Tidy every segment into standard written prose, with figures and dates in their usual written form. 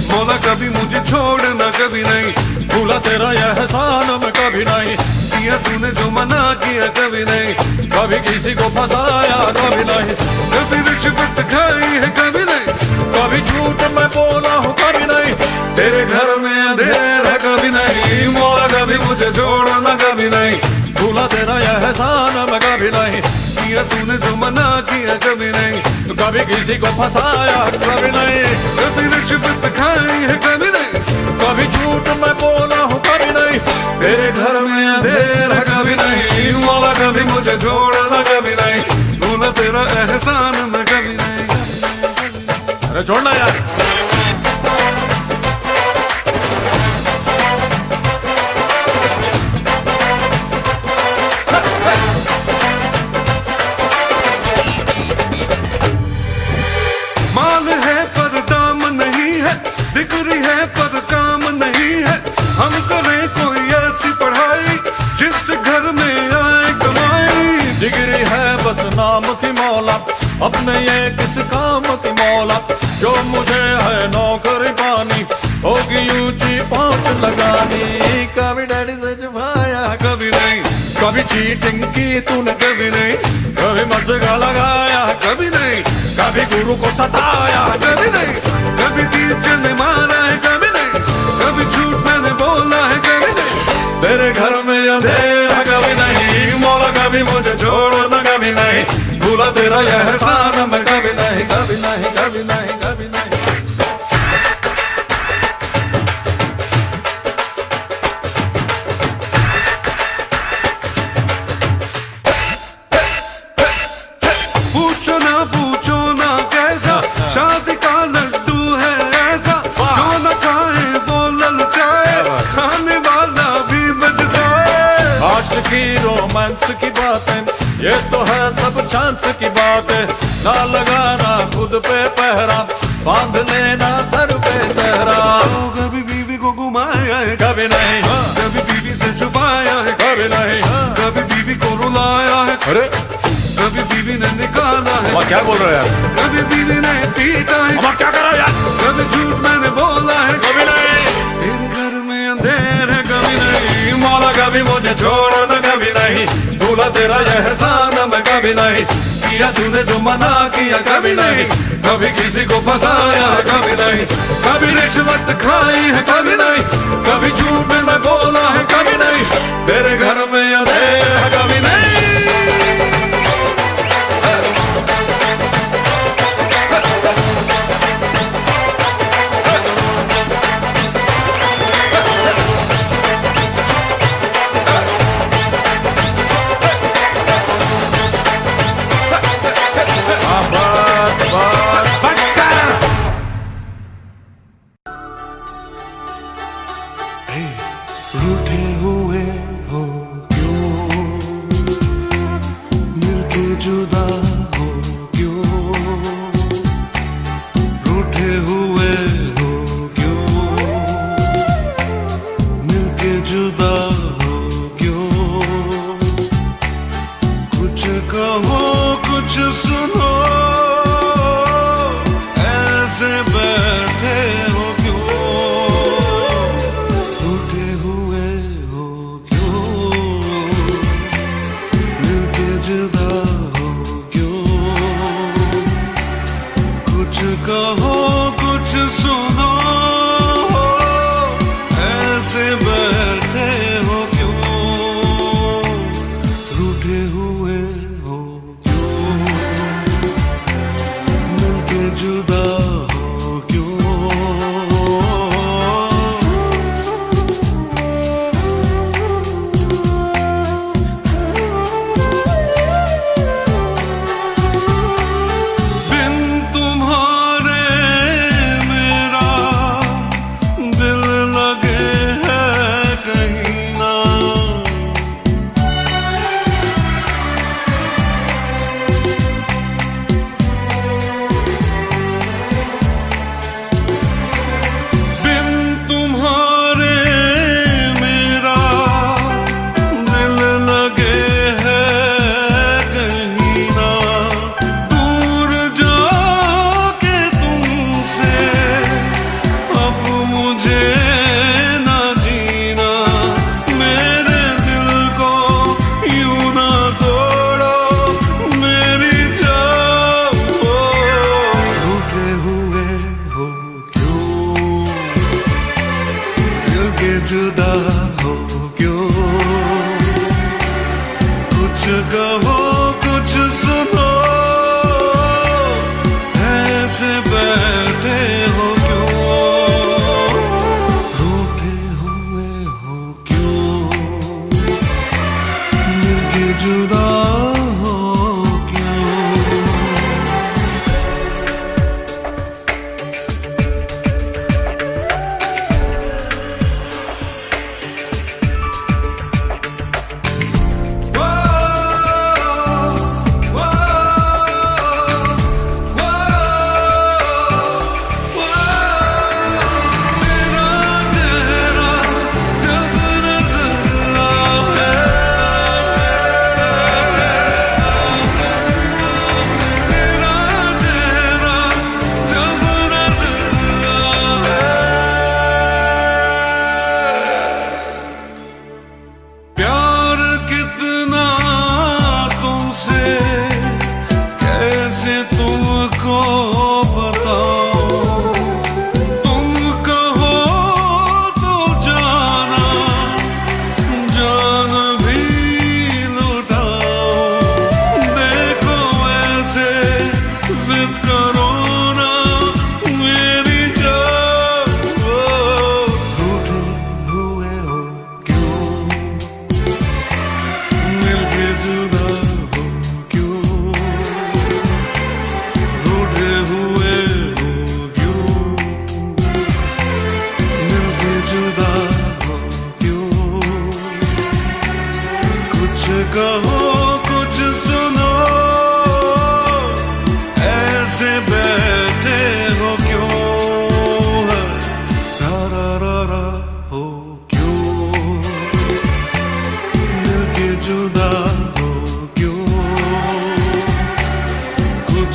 मौला कभी मुझे छोड़ना कभी नहीं, भूला तेरा यह एहसान मैं कभी नहीं, किया तूने जो मना किया कभी नहीं, कभी किसी को फंसाया कभी नहीं, कभी रिश्वत खाई है कभी नहीं, कभी झूठ मैं बोला हूँ कभी नहीं, तेरे घर में अंधेरा कभी नहीं, मौला कभी मुझे छोड़ना कभी नहीं, भूला तेरा यह एहसान मैं कभी नहीं, किया तूने जो मना किया कभी नहीं, कभी किसी को फंसाया कभी नहीं, कभी रिश्वत खाई है कभी नहीं, कभी झूठ मैं बोला हूँ कभी नहीं, तेरे घर में अंधेरा कभी नहीं, मौला कभी मुझे छोड़ना कभी नहीं, भूला तेरा एहसान मैं कभी नहीं। अरे छोड़ना यार। माल है पर दाम नहीं है, डिग्री है पर काम नहीं है, हम करें कोई ऐसी पढ़ाई जिस घर में आए कमाई। डिग्री है बस नाम की मौला, अपने ये किस काम की मौला, जो मुझे है नौकरी पानी, होगी ऊंची पहुंच लगानी, कभी डैडी से छुपाया कभी नहीं, कभी चीटिंग की तूने कभी नहीं, कभी मस्का लगाया कभी नहीं, कभी गुरु को सताया कभी नहीं, कभी टीचर ने मारा है कभी नहीं, कभी झूठ मैंने बोला है कभी नहीं, तेरे घर में अंधेरा कभी नहीं, मौला कभी मुझे छोड़ना कभी नहीं, भूला तेरा यह एहसान मैं कभी नहीं, कभी नहीं, कभी नहीं, कभी नहीं। पूछो ना कैसा शादी का लड्डू है ऐसा, जो न खाए वो ललचाए, खाने वाला भी बचता है। आशिकी रोमांस की बातें ये तो है सब चांस की बातें, ना लगाना खुद पे पहरा, बांध लेना सर पे सहरा, कभी बीवी को घुमाया है कभी नहीं, कभी बीवी से छुपाया है कभी नहीं, कभी बीवी को रुलाया है, अरे कभी बीवी ने निकाला है, अम्मा क्या बोल रहे हो यार, कभी बीवी ने पीटा है, अम्मा क्या करा यार, कभी झूठ मैंने बोला है कभी नहीं, तेरे घर में अंधेर है कभी नहीं, मौला कभी मुझे छोड़ना कभी नहीं, भूला तेरा यह एहसान मैं कभी नहीं, किया तूने जो मना किया कभी नहीं, कभी किसी को फंसाया है कभी नहीं, कभी रिश्वत खाई है कभी नहीं, कभी झूठ मैं बोला है कभी नहीं, तेरे घर में अंधेर है कभी नहीं। रूठे हुए हो क्यों, मिलके जुदा हो क्यों, रूठे हुए हो क्यों, मिलके जुदा हो क्यों, कुछ कहो कुछ सुनो, ऐसे बैठे हो क्यों, रूठे हुए हो क्यों, मिलके जुदा हो क्यों, कुछ कहो कुछ सुनो, ऐसे बैठे हो क्यों, रूठे हुए हो क्यों, मिलके जुदा हो क्यों।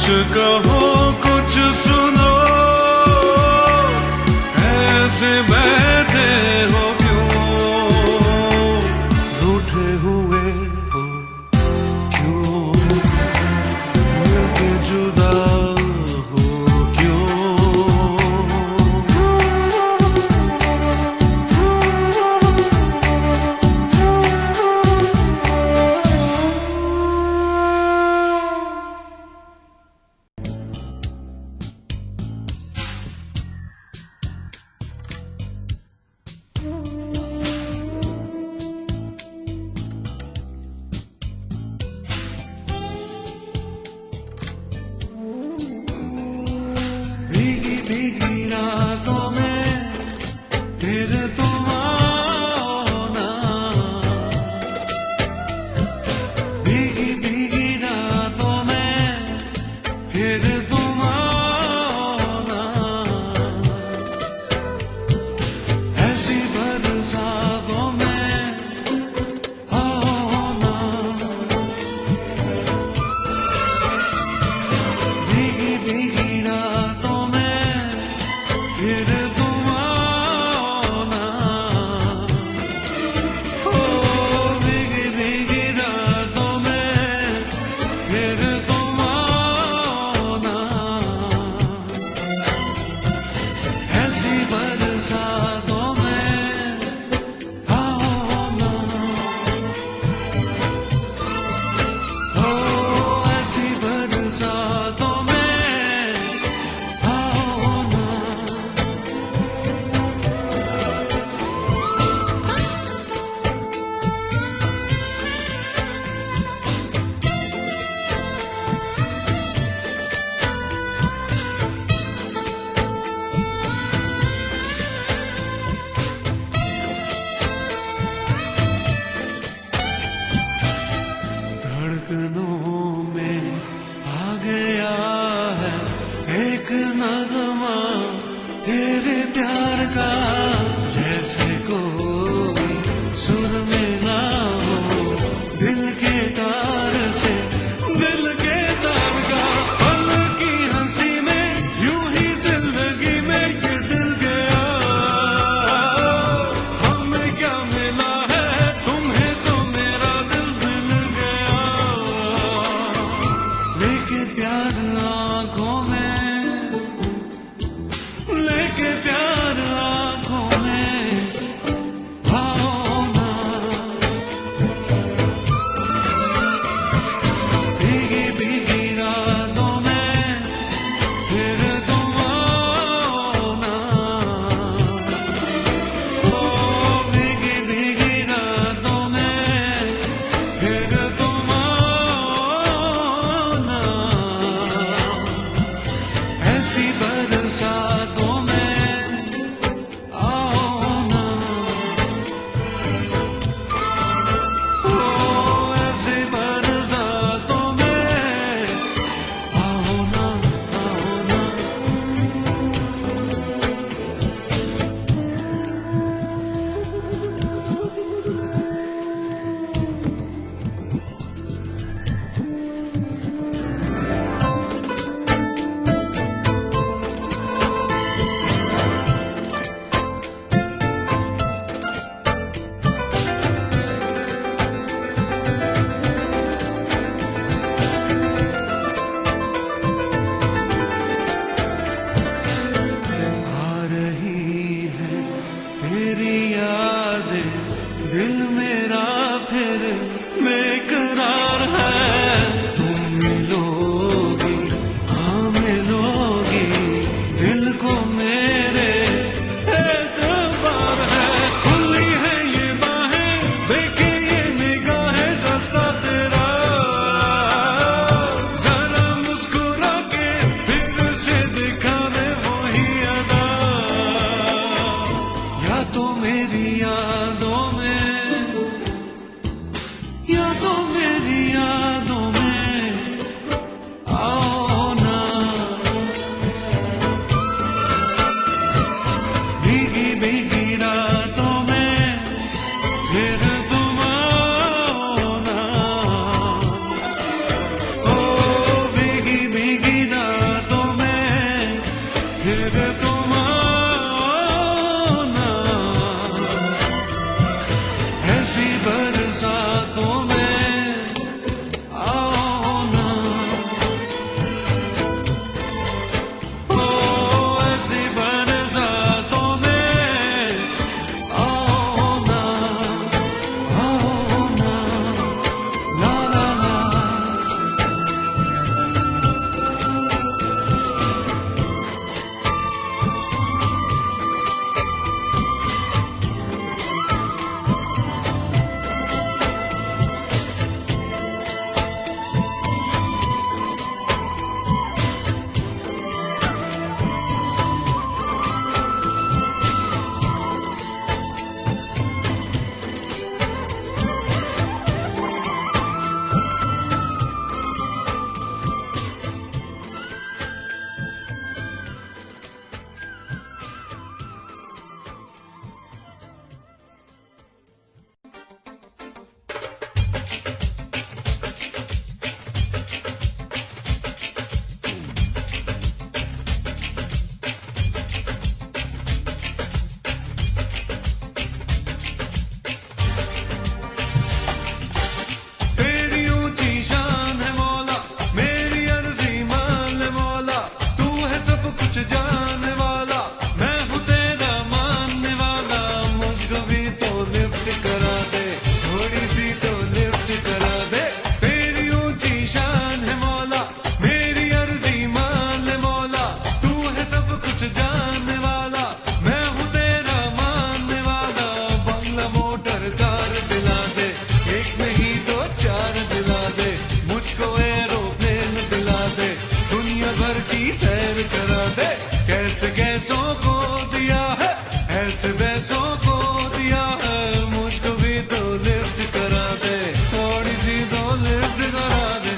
कुछ कहो कुछ सुनो, ऐसे बैठे हो क्यों, रूठे हुए हो क्यों, मिलके जुदा हो क्यों। भीगी भीगी रातों में फिर तुम आना, भीगी भीगी रातों में फिर तुम आना, ऐसी बरसातों में आना, भीगी भीगी रातों में फिर तुम आना, ओ भीगी भीगी रातों में फिर तुम आना, ऐसी बरसातों में आना, ओ ऐसी बरसातों में आना। धड़कनों में आ गया है एक नगमा तेरे प्यार का, जैसे कोई सुर मिला हो दिल के तार से, दिल के तार का। पल की हंसी में यूं ही दिल लगी में ये दिल गया, हमें क्या मिला है तुम्हें तो मेरा दिल मिल गया, लेके प्यार आंखों में, लेके प्यार आंखों में आओ ना, भीगी भीगी रातों में फिर तुम आओ ना, ओ भीगी भीगी रातों में फिर तुम आओ ना। सैर करा दे। कैसे कैसों को दिया है, ऐसे वैसों को दिया है, मुझको भी तो लिफ्ट करा दे, थोड़ी सी तो लिफ्ट करा दे।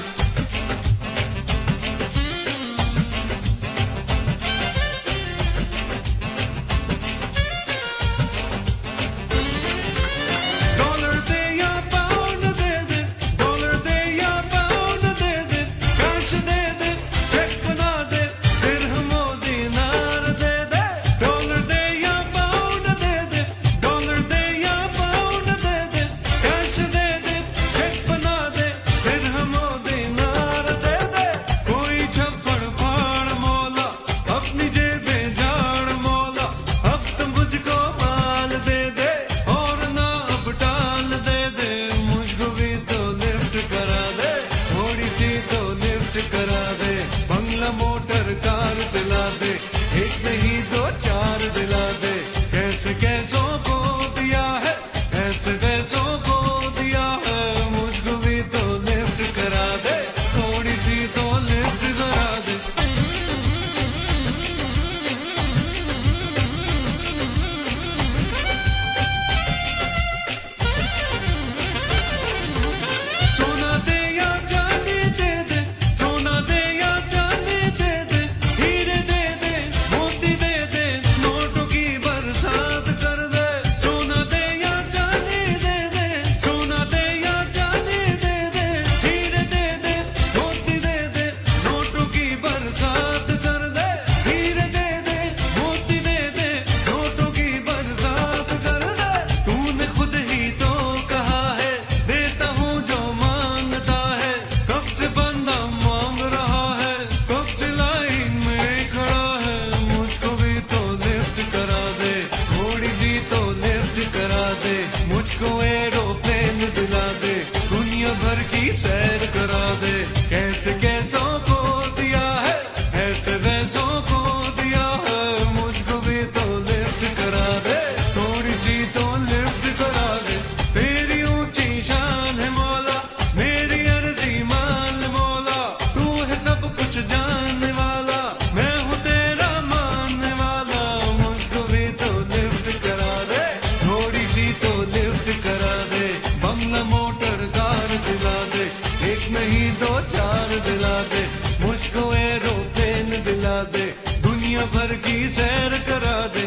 डॉलर दे या पाउंड दे दे, डॉलर दे या पाउंड दे दे, कैश दे दे, चेक बना दे, दिरहमो दीनार दे दे। डॉलर दे या पाउंड दे दे, डॉलर दे या पाउंड दे दे, कैश दे दे, चेक बना दे, दिरहमो दीनार दे दे। कोई छप्पड़ फाड़ मौला, अपनी जेबें झाड़ मौला, अब तुम मुझको माल दे दे, और ना अब टाल दे दे, मुझको भी तो लिफ्ट करा दे, थोड़ी सी तो लिफ्ट करा दे। बंगला मोटर कार दिला दे, एक नहीं दो चार दिला दे। कैसे कैसों को दिया है, ऐसे वैसों को दिया है, मुझको भी तो लिफ्ट करा दे, थोड़ी सी तो लिफ्ट करा दे। सोना दे या चांदी दे दे, सोना दे या चांदी दे दे, हीरे दे दे, मोती दे दे, नोटों की बरसात कर दे। सोना दे या चांदी दे दे, सोना दे या चांदी दे दे, हीरे दे दे, मोती दे दे, नोटों की बरसात कर दे। हीरे दे दे, मोती दे दे, नोटों की बरसात कर दे। तूने खुद ही तो कहा है, देता हूँ जो मांगता है, कब से बंदा मांग रहा है, कब से लाइन में खड़ा है, मुझको भी तो लिफ्ट करा दे, थोड़ी सी तो लिफ्ट करा दे। मुझको एरोप्लेन दिला दे, दुनिया भर की सैर करा दे। कैसे कैसों को दिया है, ऐसे वैसों को दिया है, मुझको भी तो लिफ्ट करा दे, थोड़ी सी तो लिफ्ट करा दे। तेरी ऊंची शान है मौला, मेरी अर्जी मान मौला, तू है सब कुछ जानने वाला, मैं हूँ तेरा मानने वाला, मुझको भी तो लिफ्ट करा दे, थोड़ी सी तो लिफ्ट करा दे। बंगला मोटर कार दिला दे, एक नहीं दो चार दिला दे, मुझको एरोप्लेन दिला दे, दुनिया भर की सैर करा दे।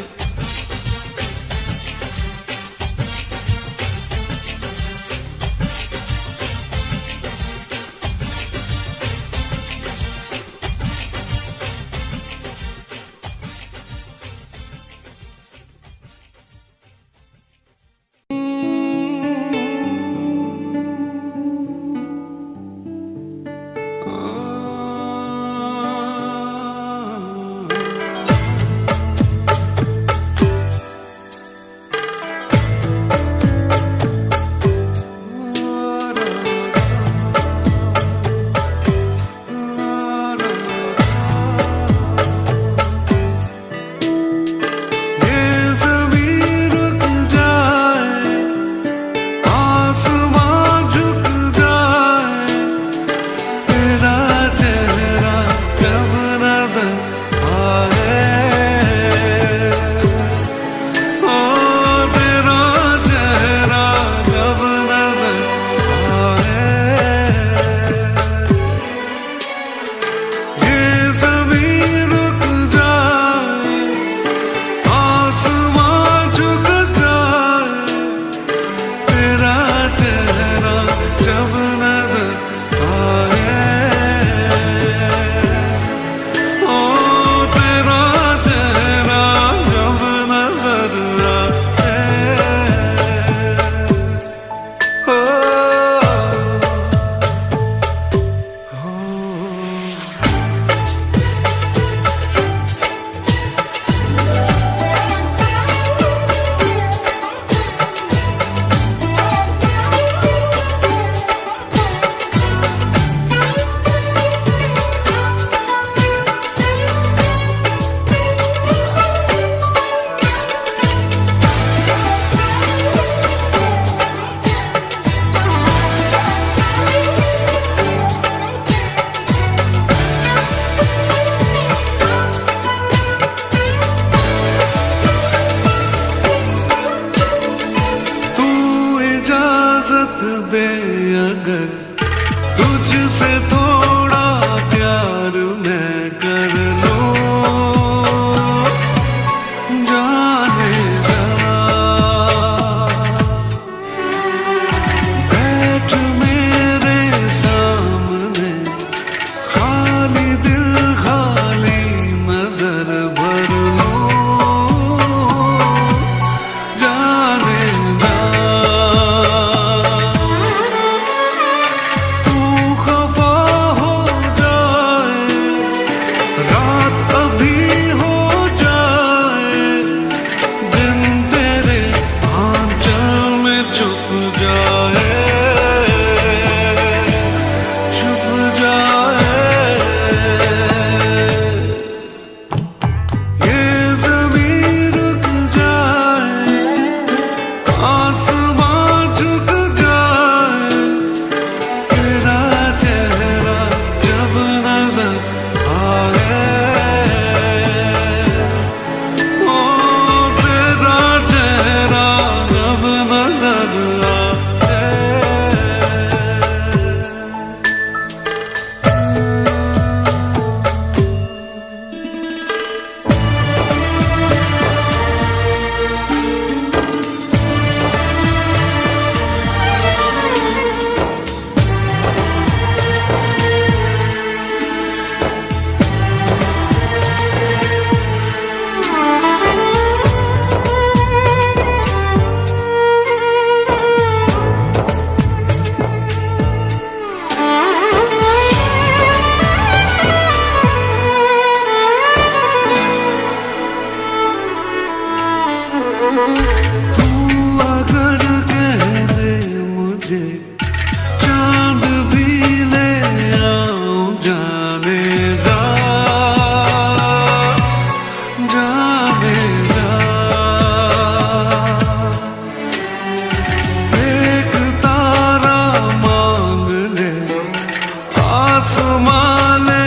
आसमां ले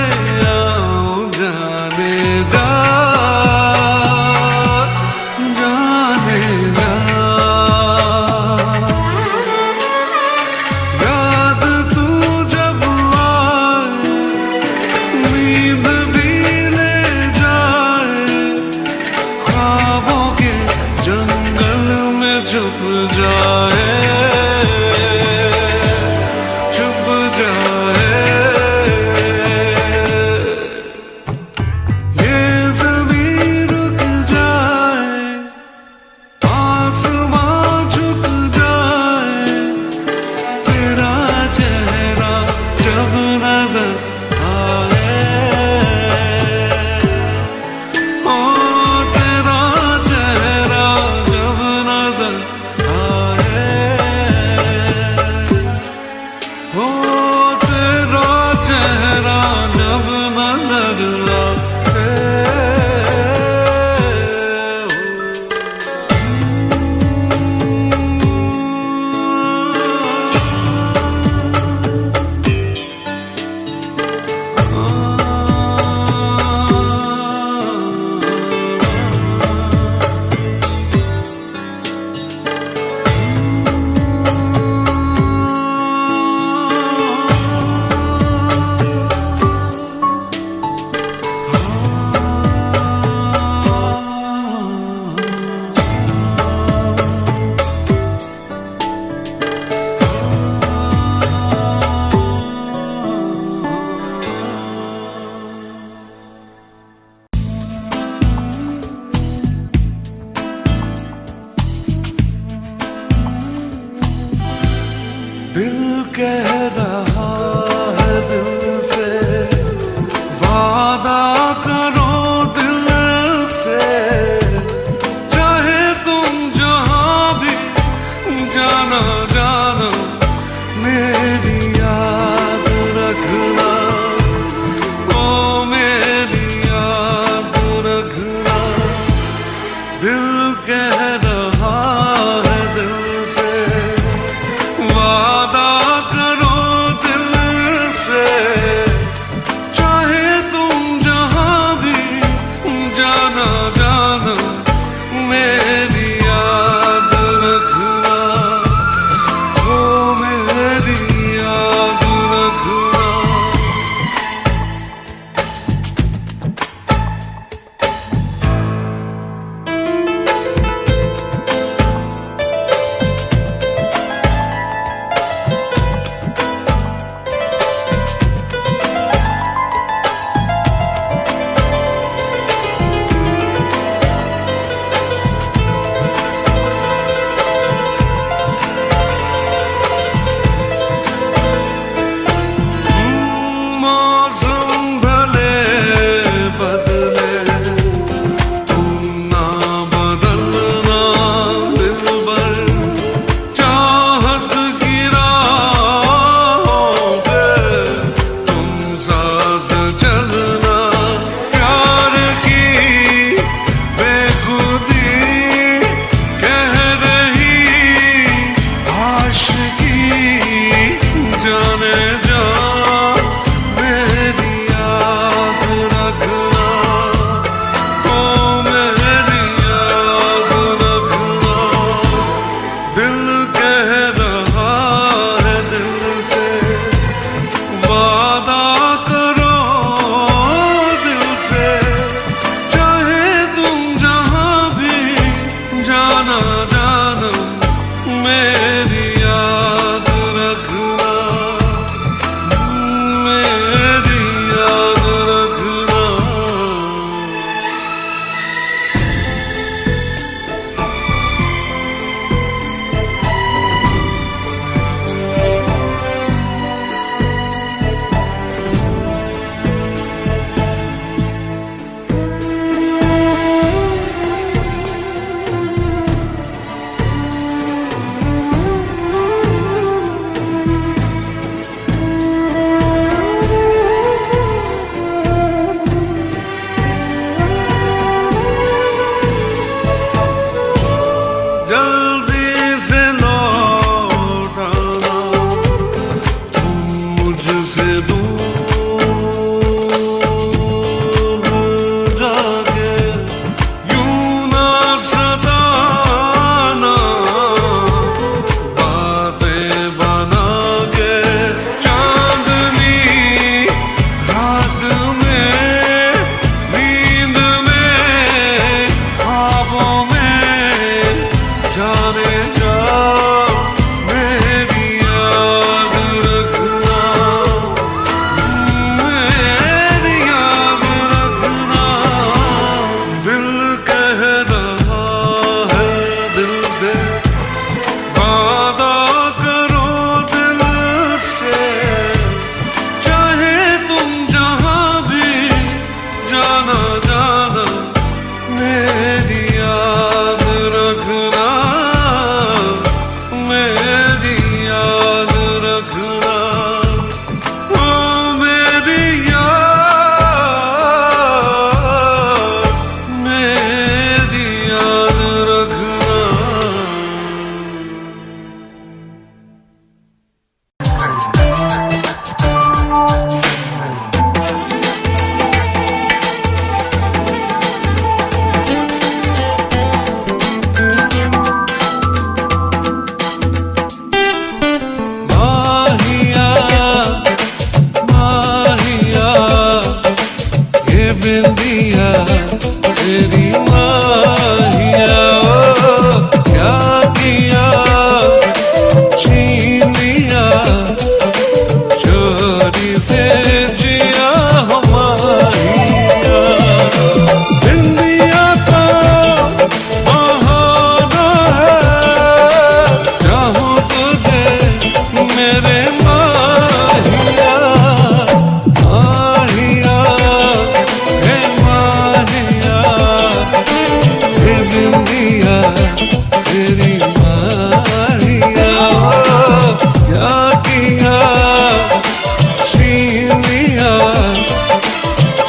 आओ जाने जा, जाने जा। याद तू जब आए नींद भी ले जाए, ख्वाबों के जंगल में छुप जाए, छुप जाए। बिंदिया तेरी माहिया, क्या किया छीन लिया चोरी से जिया हो माहिया। बिंदिया का बहाना है, चाहूं तुझे मेरे माहिया, माहिया हे माहिया, हे बिंदिया तेरी माहिया, क्या किया छीन लिया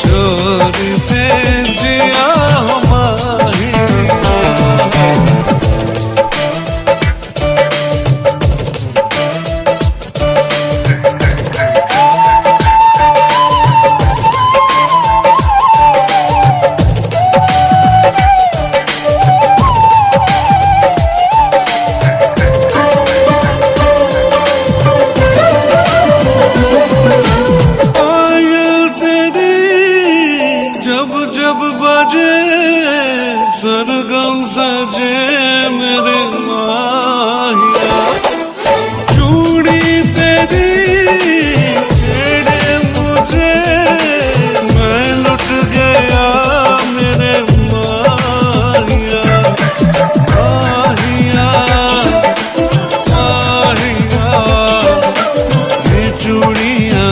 चोरी से जिया हो माहिया। पायल तेरी जब जब बजे, सरगम सजे मेरे माहिया, चूड़ी तेरी छेड़े मुझे, मैं लुट गया मेरे माहिया, माहिया माहिया, ये चूड़ियां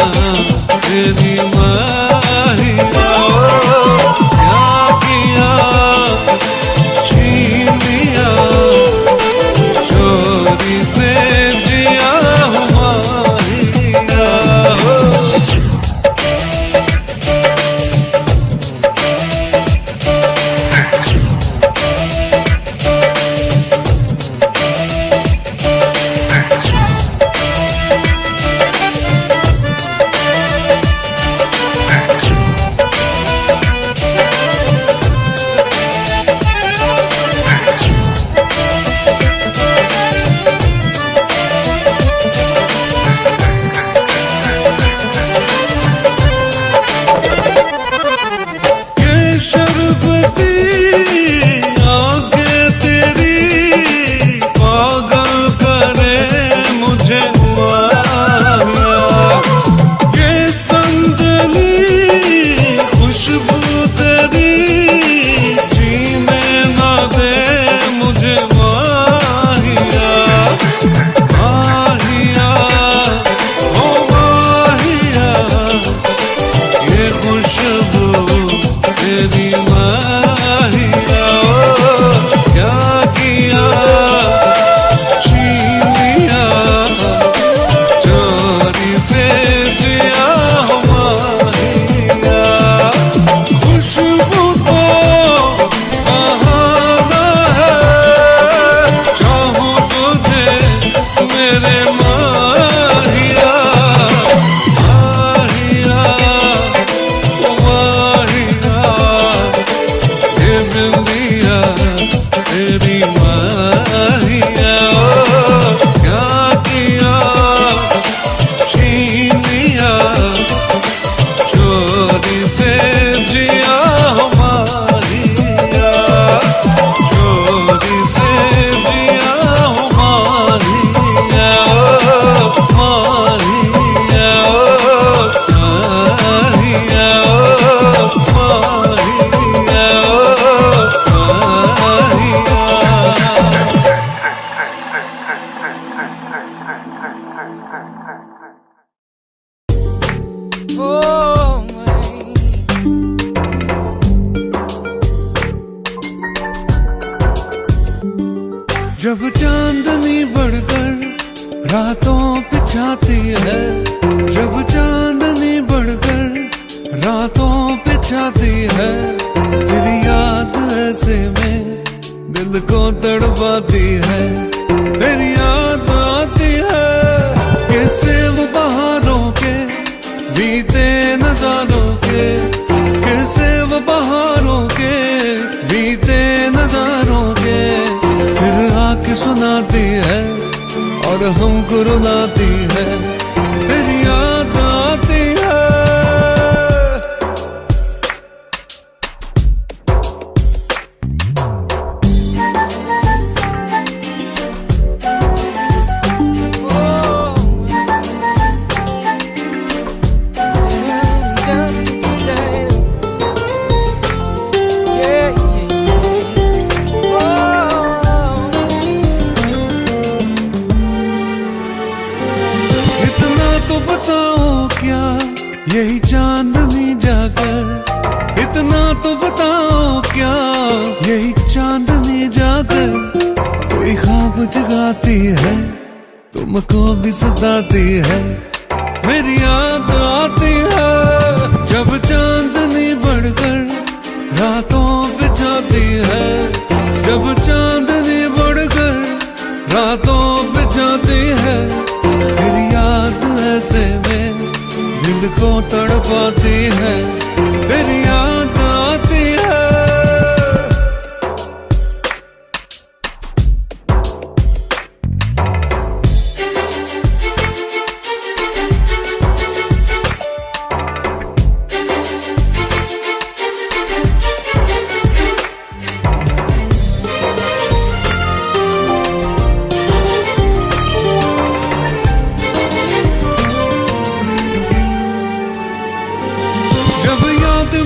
तेरी माहिया, क्या किया छीन लिया चोरी से जिया हो माहिया। ये शरबती आंखें तेरी पागल करे मुझे माहिया, ये संदली खुशबू तेरी जीने ना दे मुझे माहिया, माहिया ओ माहिया, ये खुशबू तेरी माहिया, क्या किया छीन लिया चोरी से जिया हो माहिया। खुशबू को बहाना है, चाहूं तुझे मेरे माहिया, माहिया ओ माहिया, ये बिंदिया तेरी माहिया, क्या किया छीन लिया चोरी से जिया हो माहिया, चोरी से जिया हो माहिया, माहिया माहिया माहिया जब चांदनी बढ़कर रातों पे छाती है, जब चांदनी बढ़कर रातों पे छाती है, तेरी याद ऐसे में दिल को तड़पाती है, तेरी याद आती है कैसे वो बहारों के बीते नजारों के, कैसे वो बहारों के बीते नजारों के, फिर आके सुनाती है और हमको रुलाती है, तेरी याद आती है। यही चांदनी जाकर इतना तो बताओ क्या, यही चांदनी जाकर कोई ख्वाब जगाती है, तुमको भी सताती है, मेरी याद आती है। जब चांदनी बढ़कर रातों बिछाती है, जब चांदनी बढ़कर रातों बिछाती है, तेरी याद ऐसे में दिल को तड़पाती है, तेरी याद आती है।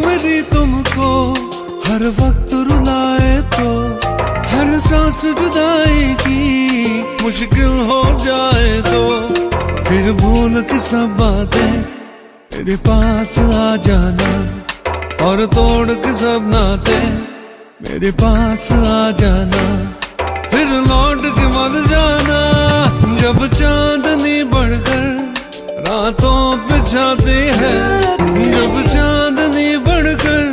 मेरी तुमको हर वक्त रुलाए तो, हर सांस जुदाई की मुश्किल हो जाए तो, फिर भूल के सब बातें मेरे पास आ जाना, और तोड़ के सब नाते मेरे पास आ जाना, फिर लौट के मत जाना। जब चांदनी बढ़कर रातों बिछाती है, जब चांदनी बढ़कर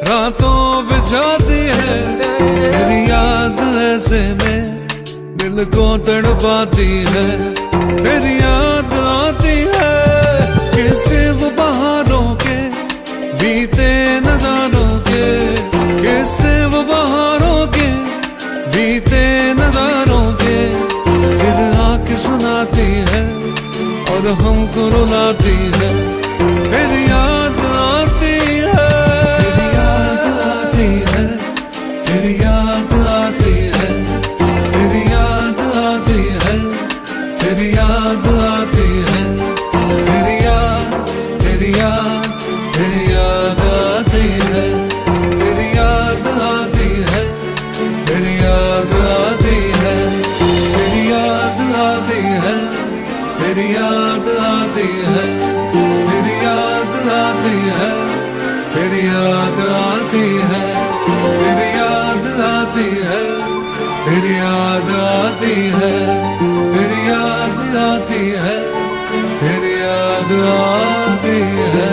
रातों बिछाती है, तेरी याद ऐसे में दिल को तड़पाती है, तेरी याद आती है। कैसे वो बहारों के बीते नजारों के, कैसे वो बहारों के बीते नजारों के, फिर आके सुनाती है और हमको रुलाती है, तेरी याद आती है, तेरी याद आती है, तेरी याद आती है, तेरी याद आती है, तेरी याद आती है, तेरी याद, तेरी याद, तेरी याद आती है, तेरी याद आती है, तेरी याद आती है, तेरी याद आती है, तेरी याद आती है, तेरी याद आती है, तेरी याद आती है, तेरी याद आती है, तेरी याद आती है, तेरी याद आती है, तेरी याद आती है।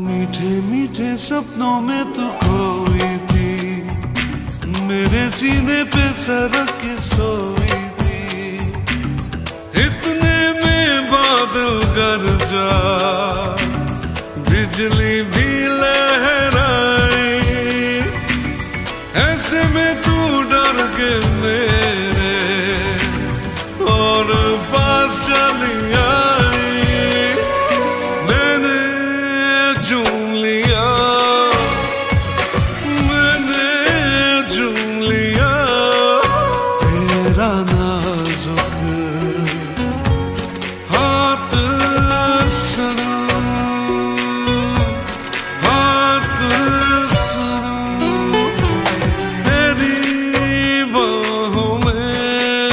मीठे मीठे सपनों में तू खो सीने पे सरक के सोई थी, इतने में बादल गरजा, बिजली भी लहराई, ऐसे में तू डर के मेरे और पास चली आई, मैंने चूम लिया, मैंने चूम लिया तेरा नाजुक हाथ सनम, हाथ सनम, तेरी बाहों में,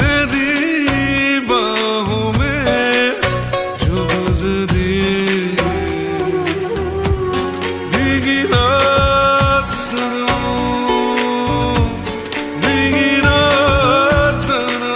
तेरी बाहों में जो गुजरी भीगी रात सनम, भीगी रात सनम।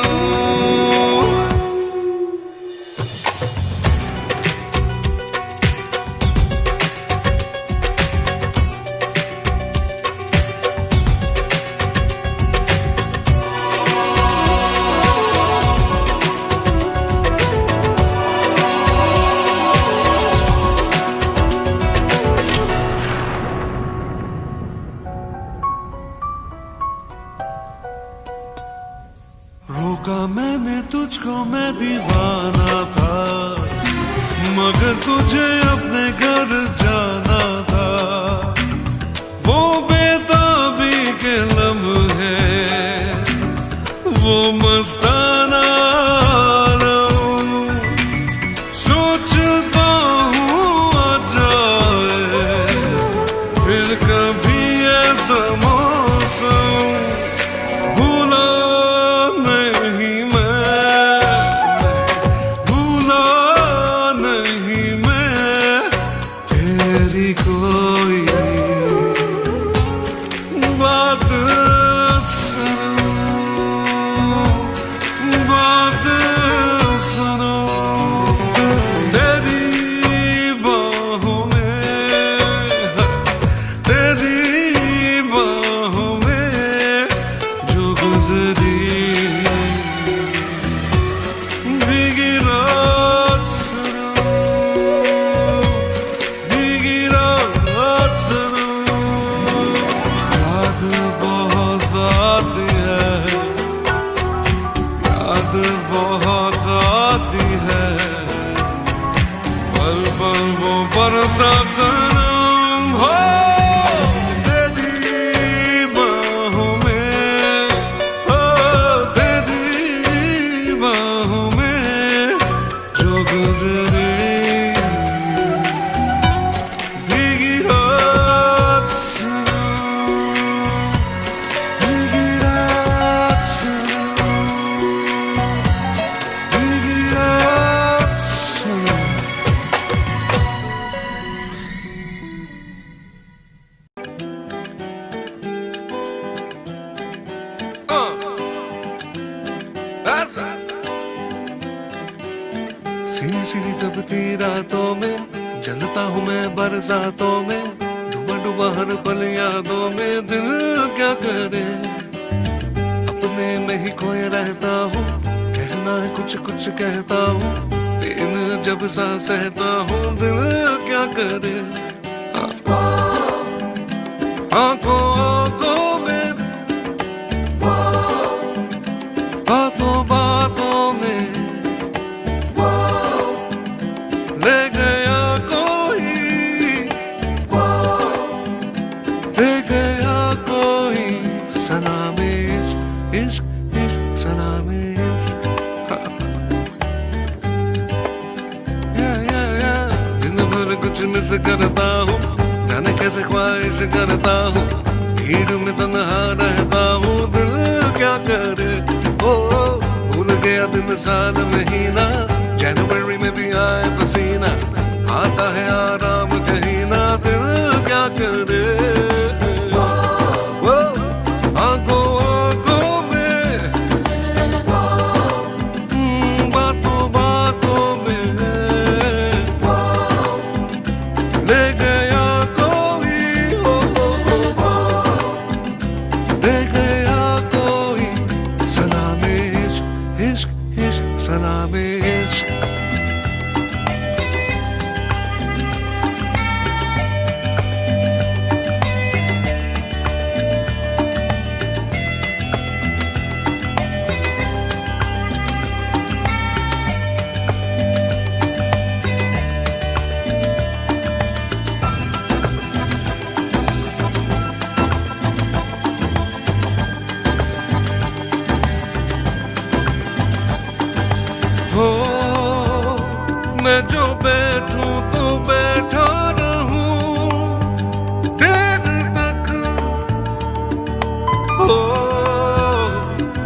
रोका मैंने तुझको, मैं दीवाना था, मगर तुझे अपने घर जाना था, वो बेताबी के लम्हे, वो मस्ताना आलम, सोचता हूँ आ जाए फिर कभी ऐसा मौसम, भूला नहीं मैं, भूला नहीं मैं तेरी कोई बात सुनो, बात सुनो, तेरी बाहों में, तेरी बाहों में जो गुजरी भीगी रात सनम, भीगी रात सनम, याद बहुत आती है, याद बहुत आती है, पल पल वो बरसात सनम, हो तेरी बाहों में, हो तेरी बाहों में जो गुजरी भीगी रात सनम, भीगी रात सनम, भीगी रात सनम। That's right. सीनी सीनी दबती रातों में जलता हूँ मैं बरसातों में, डूबा डूबा हर पल यादों में, दिल क्या करे अपने में ही खोए रहता हूँ, कहना है कुछ कुछ कहता हूँ, दिन जब सा सहता हूँ, दिल क्या करे आंखों आंखों में, बातों बातों में ले गया कोई, ले गया कोई सलामे इश्क, इश्क सलामे इश्क, दिन भर कुछ मिस करता हूँ, जाने कैसे ख्वाहिश करता हूँ, भीड़ में तन्हा रहता हूँ, दिल क्या करे ओ भूल गया दिन साल महीना, जनवरी में भी आए पसीना, आता है आराम कहीं ना, दिल क्या करे ओ आंखों आंखों में, बातों बातों में ले गया कोई, बैठूं तो बैठा रहूं देर तक, ओ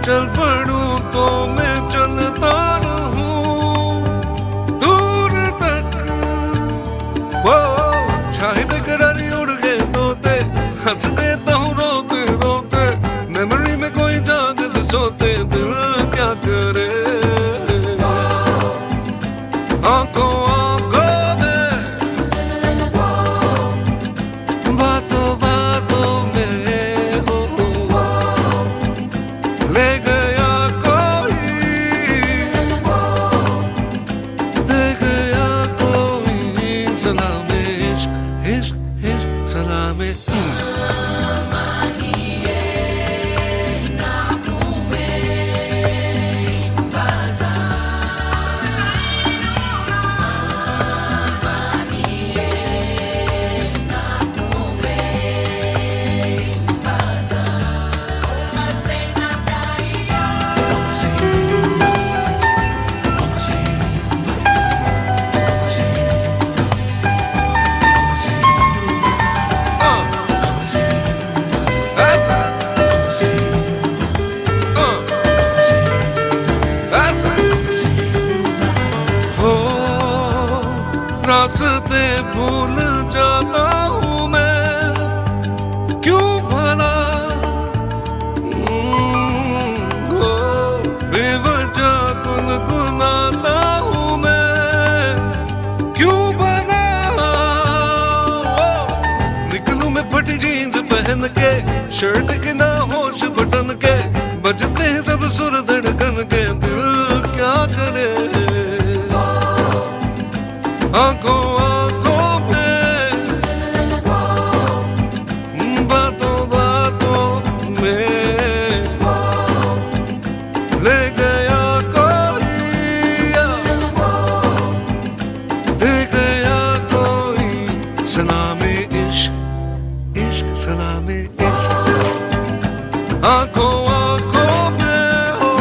चल पड़ूं तो मैं चलता रहूं दूर तक। वो छाए बेकरारी उड़ गए तोते, हंस देता हूँ रोते रोते, मेमोरी में कोई जागते सोते, दिल क्या करे। आंखों आंखों में, बातों बातों में हो ले गया कोई, दे गया कोई सलाम इश्क इश्क इश्क सलाम। रास्ते भूल जाता हूँ मैं क्यों भला, बेवजह गुनगुनाता हूँ मैं क्यों भला। निकलूं मैं फटी जीन्स पहन के, शर्ट के ना होश बटन के, बजते हैं सब सुर धड़कन के, दिल क्या करे। आंखों आंखों में, बातों बातों में ले गया कोई, दे गया कोई सलाम इश्क इश्क सलाम इश्क। आंखों आंखों में हो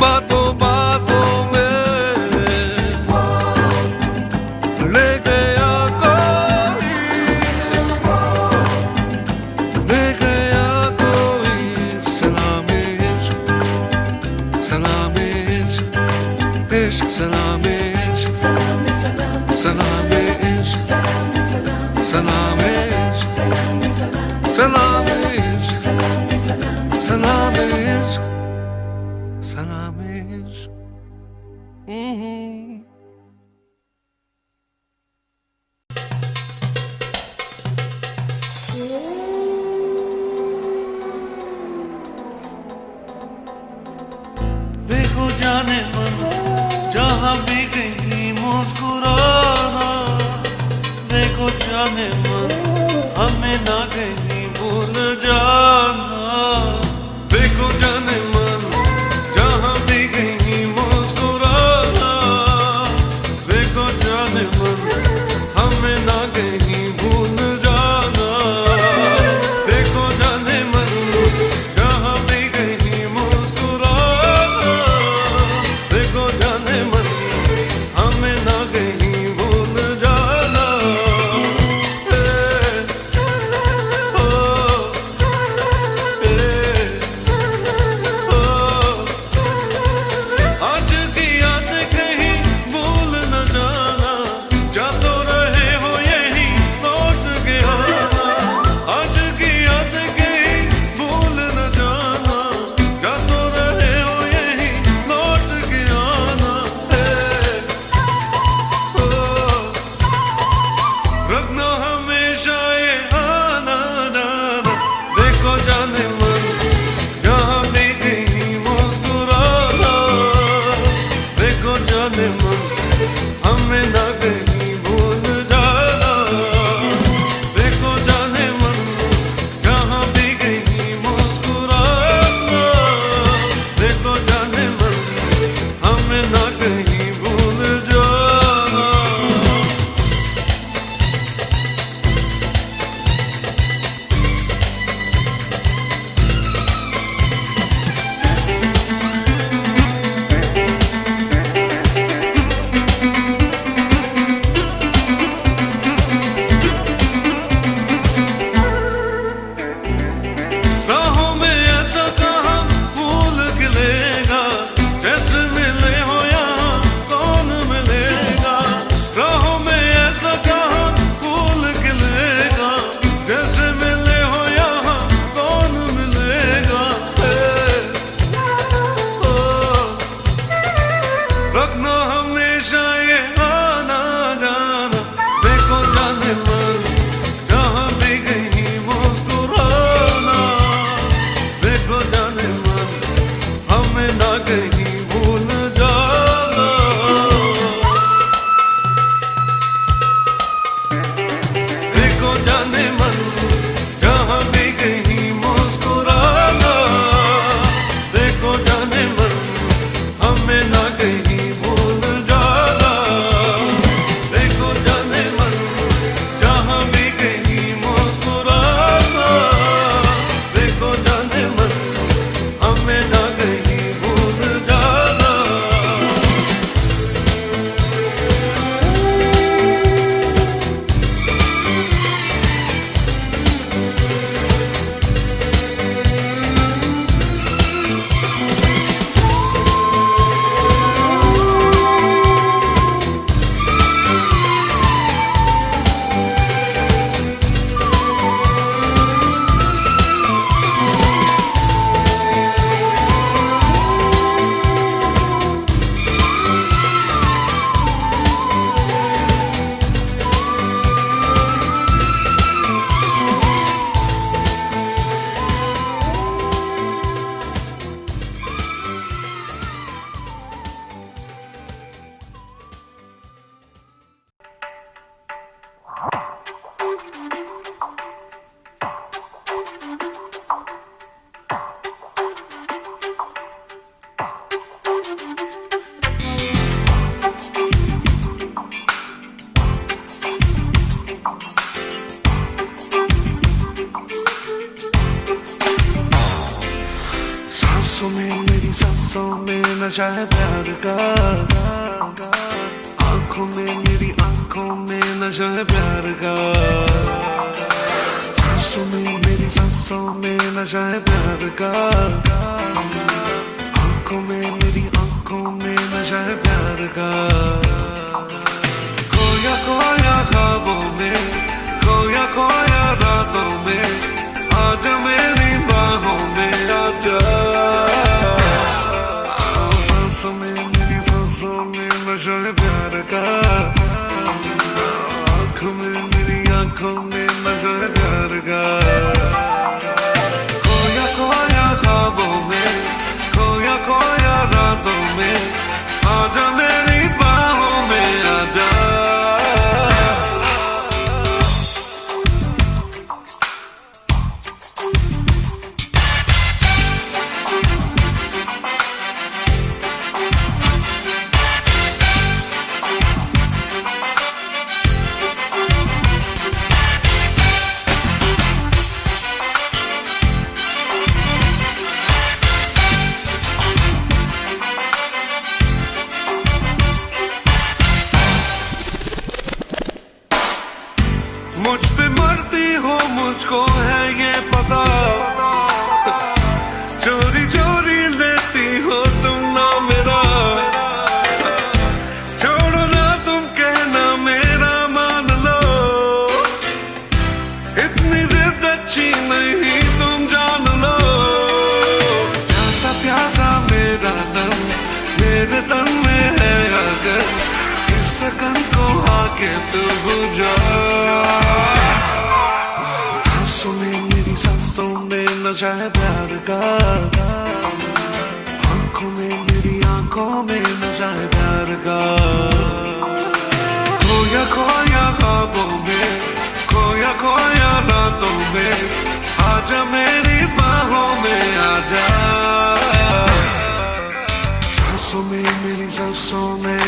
बातों बातों में ले गया कोई, दे गया कोई सलाम इश्क सलाम इश्क इश्क सलाम इश्क सलाम इश्क सलाम इश्क सलाम इश्क सलाम इश्क सलाम इश्क। देखो जाने मन जहाँ भी कहीं मुस्कुराना, देखो जाने मन हमें ना कहीं भूल जाना। देखो जाने मन जहाँ भी कहीं मुस्कुराना, देखो जाने मन हमें ना कहीं भूल जाना। देखो जाने मन जहाँ भी कहीं मुस्कुराना, देखो जाने मन हमें ना कहीं भूल जाना। सांसों में मेरी सांसों में नशा है प्यार का, आंखों में मेरी आंखों में नशा है प्यार का। सांसों में मेरी सांसों में नशा है प्यार का, आंखों में मेरी आंखों में नशा है प्यार का। खोया खोया ख्वाबों में, खोया खोया रातों में, आजा मेरी बाहों में आजा। सांसों में मेरी सांसों में नशा है प्यार का, आंखों में मेरी आंखों में नशा है प्यार का। खोया खोया ख्वाबों में, खोया खोया रातों में, आजा मेरी बाहों में आजा। मुझ पे मरती हो मुझको है ये पता, चोरी चोरी लेती हो तुम ना मेरा। छोड़ो ना तुम कहना मेरा मान लो, इतनी जिद अच्छी नहीं तुम जान लो। प्यासा प्यासा मेरा दम मेरे तन में है, अगर इस सकन को आके तू बुझा। सांसों में मेरी सांसों में नशा है प्यार का, आंखों में मेरी आंखों में नशा है प्यार का। खोया खोया ख्वाबों में, खोया खोया रातों में, आजा मेरी बाहों में आजा। सांसों में मेरी सांसों में,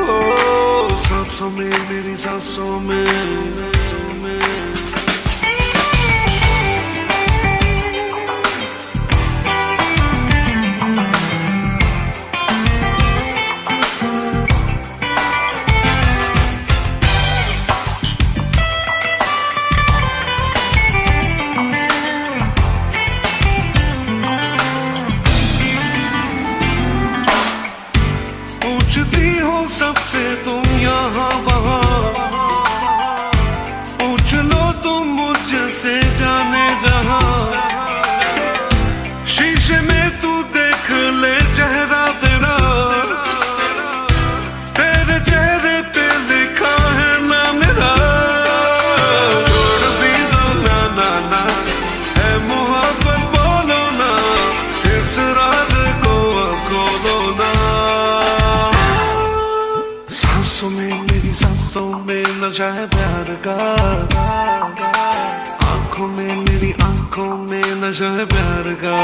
ओ सांसों में मेरी सांसों में। पूछती हो सबसे तुम यहाँ वहाँ, पूछ लो तुम मुझसे जाने जहाँ। शीशे में तू देख ले चेहरा तेरा, तेरे चेहरे पे लिखा है ना मेरा। छोड़ भी दो ना ना ना, है मोहब्बत बोलो ना, इस राज को खोलो ना। सांसों में मेरी सांसों में नशा है प्यार का, आंखों में मेरी आंखों में नशा है प्यार का।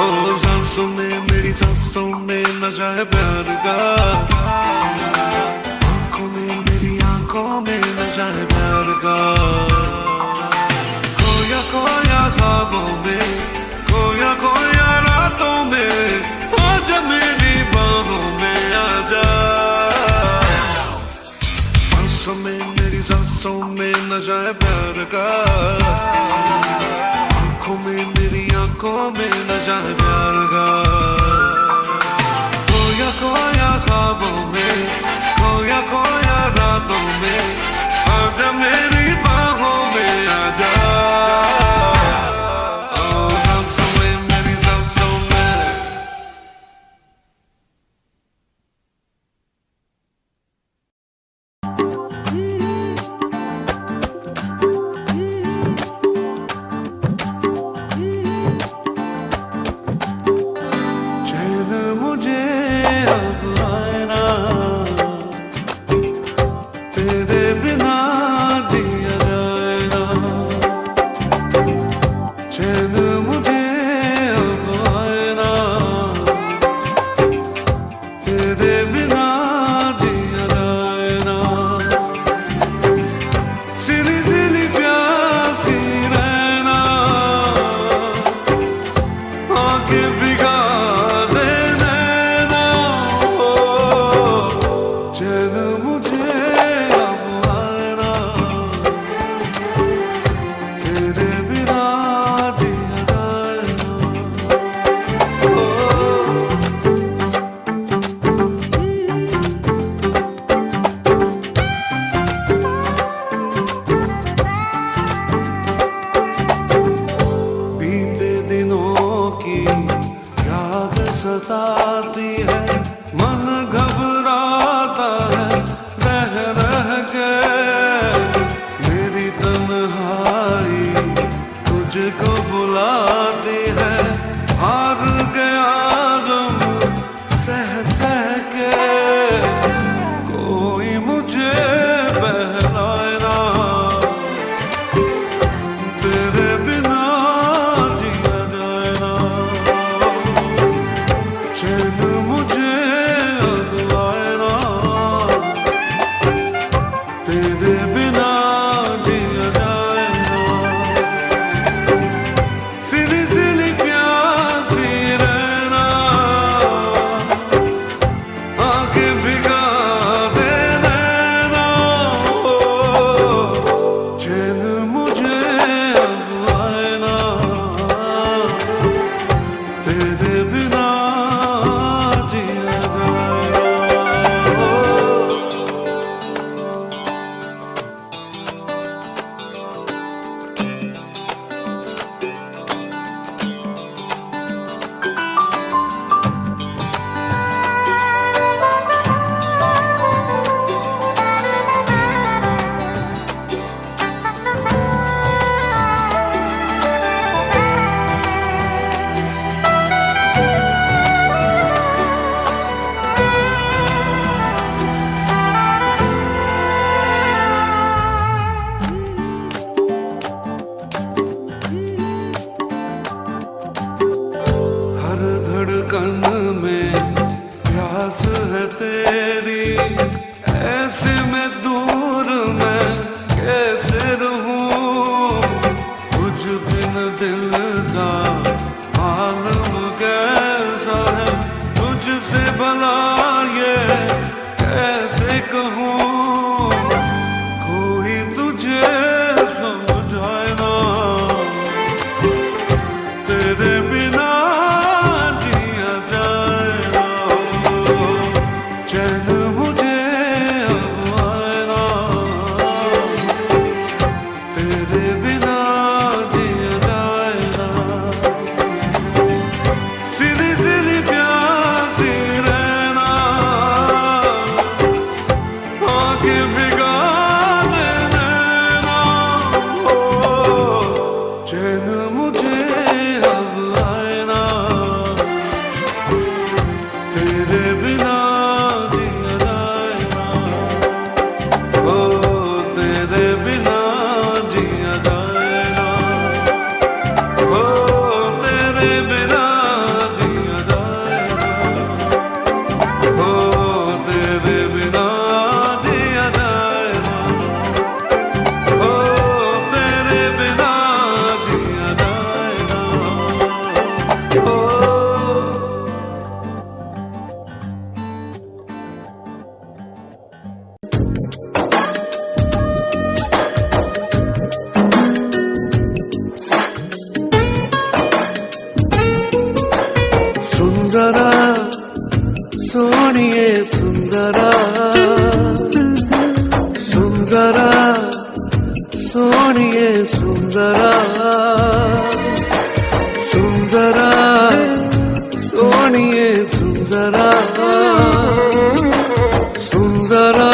ओ सांसों में मेरी सांसों में नशा है प्यार का, आंखों में मेरी आंखों में नशा है प्यार का। खोया खोया ख्वाबों में, खोया खोया रातों में, आजा मेरी बाहों में आजा। सांसों में मेरी सांसों में नशा है प्यार का, आंखों में मेरी आंखों में नशा है प्यार का। खोया खोया ख्वाबों में, खोया खोया रातों में, आजा मेरी बाहों में आजा। ओ सांसों में मेरी सांसों में। चैन मुझे अब आए ना, तेरे तेरे बिना जिया जाए ना, सिली सिली प्यासी रहना, आंखें भिगा दे नैना, चैन मुझे अब आए ना, तेरे बिना जिया जाए ना। हर धड़कन में प्यास है तेरी, ऐसे में दूर मैं कैसे रहूं, कुछ बिन दिल का आलम कैसा है, तुझसे भला ये कैसे कहूं, कोई तुझे समझाए ना, तेरे बिना जिया जाए ना, चैन मुझे अब आए ना, तेरे बिना जिया जाए ना, सिली सिली प्यासी रहना, आंखें भिगा दे नैना, चैन मुझे अब आए ना, तेरे बिना जिया जाए ना, ओ तेरे बिना जिया जाए ना, ओ तेरे बिना जिया जाए ना, ओ तेरे बिना जिया जाए ना, ओ तेरे बिना जिया जाए ना, ओ। सुंदरा सोनिए सुंदरा, सुंदरा सोनिए सुंदरा, सुंदरा सोनिए सुंदरा, सुंदरा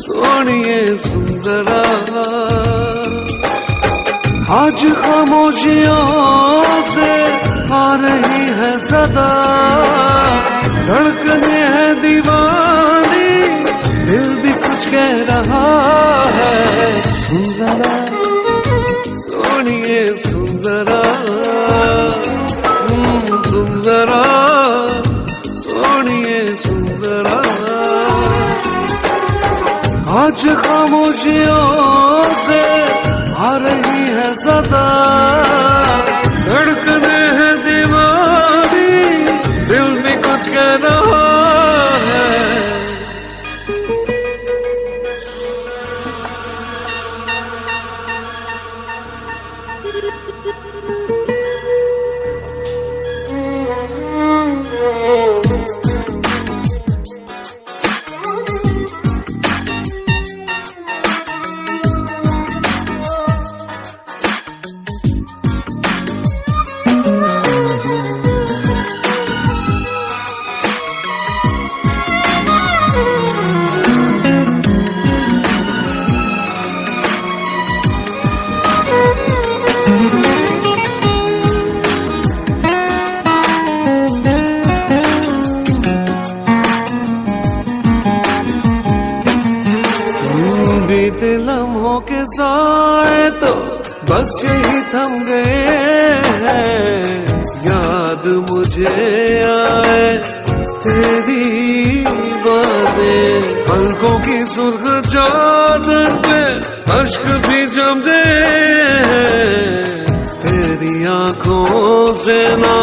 सोनिए सुंदरा, आज खामोशियों से आ रही है सदा, धड़कने है दीवानी, दिल भी कुछ कह रहा है, सुंदरा सोनिए सुंदरा, सुंदरा सोनिए सुंदरा, आज खामोशियों से आ रही है सदा, धड़कने है दीवानी, दिल भी कुछ कह रहा है। बीते लम्हों के साए तो बस यही थम गए हैं, याद मुझे आए तेरी बातें, पलकों की सुर्ख चादर पे अश्क भी जम गए, तेरी आंखों से ना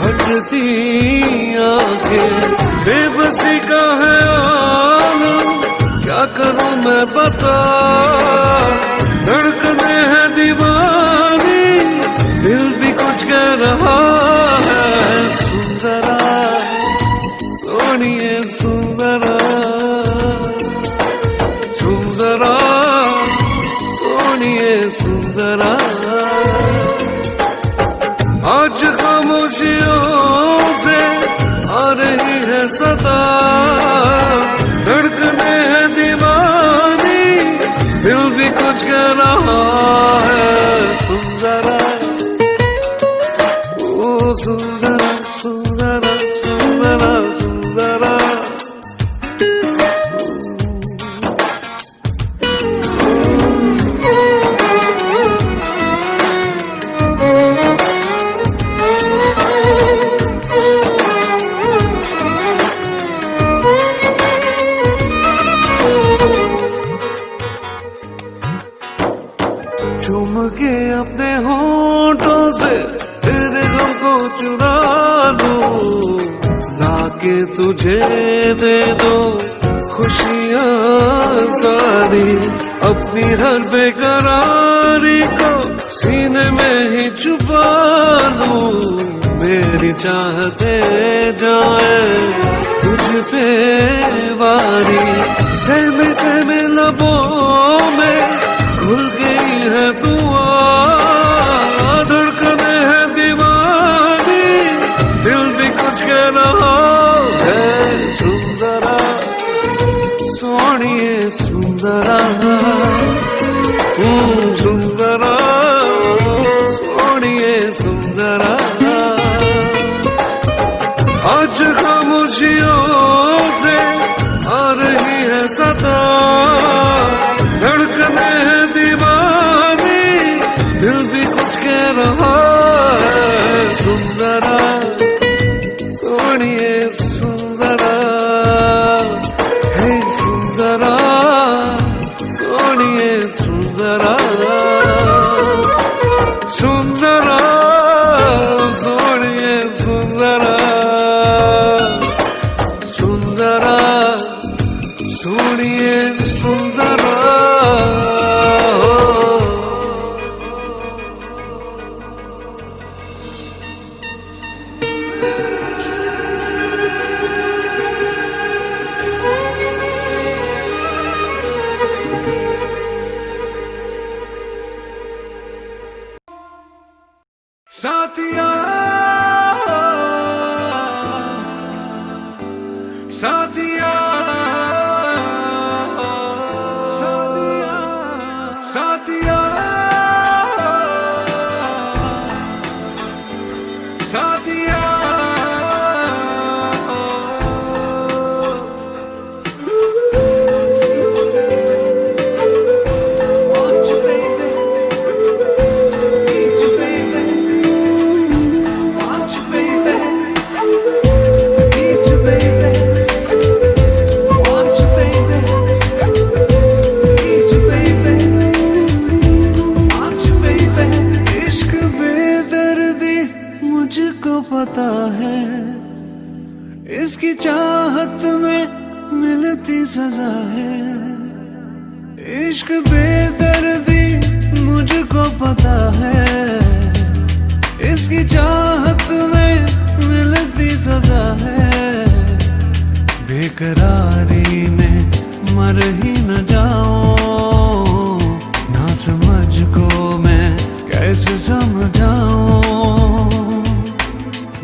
हटती आंखें, बेबसी का है आलम, क्या करूं मैं बता, धड़कने है दीवानी, दिल भी कुछ कह रहा है, सुंदरा सोनिए सुंदरा, सुंदरा सोनिए सुंदरा। आज खामोशियों से आ रही है सदा, धड़कने है दीवानी, दिल भी कुछ कह रहा है, सुंदरा ओ सुंदरा सुंदरा सुंदरा सुंदरा। चूम के अपने होठों से तेरे गम को चुरा लूं, लाके तुझे दे दो खुशियां सारी, अपनी हर बेकरारी को सीने में ही छुपा लूं, मेरी चाहते जाए तुझ पे वारी, सहमे लबों में घुल गई है दुआ, धड़कने है दीवानी, दिल भी कुछ कह रहा है, सुंदरा सोनिए सुंदरा, सुंदरा सोनिए सुंदरा। आज खामोशियों से आ रही है सदा, धड़कने है दीवानी, दिल भी कुछ कह रहा है, सुंदरा सोनिए सुंदरा, हे सुंदरा सोनिए सुंदरा, सुंदरा सोनिए सुंदरा, सुंदरा सोनिए सुंदरा। साथिया साथिया साथिया साथिया पता है इसकी चाहत में मिलती सजा है, इश्क बेदर्दी मुझको पता है, इसकी चाहत में मिलती सजा है, बेकरारी में मर ही न जाऊं, ना समझ को मैं कैसे समझाऊं,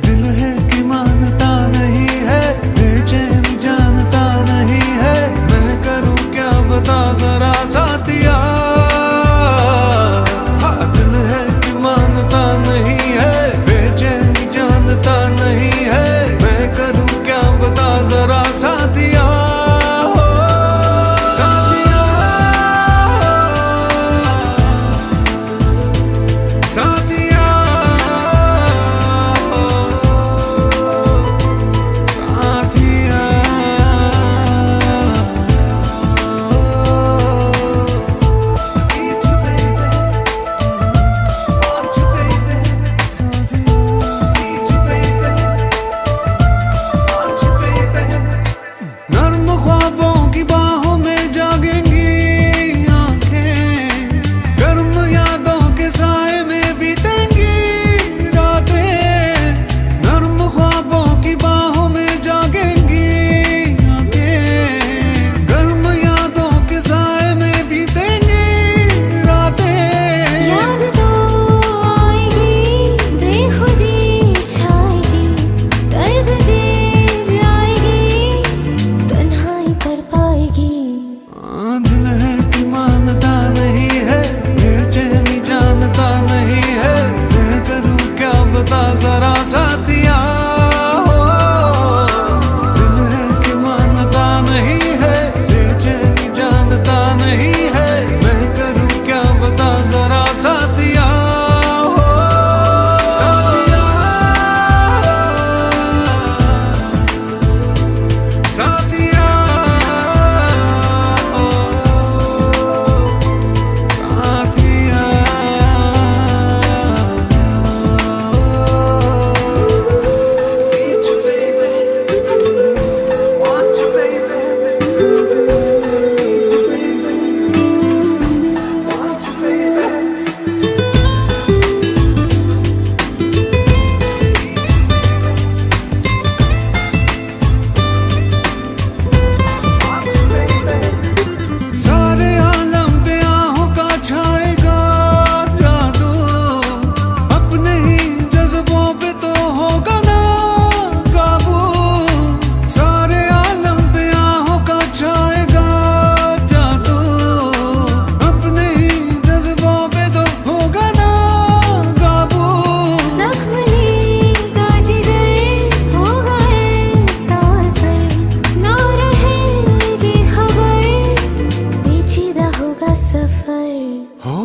दिल है कि मानता नहीं है, बेचैन जानता नहीं है, मैं करूं क्या बता जरा साथिया, हाँ दिल है कि मानता नहीं है, बेचैन जानता नहीं है, मैं करूं क्या बता जरा साथिया, साथिया साथिया। नहीं है, मैं करूं क्या बता जरा साथिया। साथिया, साथिया, साथिया। Need you, baby. Want you, baby. Want you, baby. सारे आलम पे आहों का छाएगा जादू, अपने ही जज्बों पे तो होगा ना काबू। सारे आलम पे आहों का छाएगा जादू, अपने ही जज्बों पे तो होगा ना काबू। जख्म लेगा जिगर होगा ऐसा असर, ना रहेगी खबर, पेचीदा होगा सफर। हो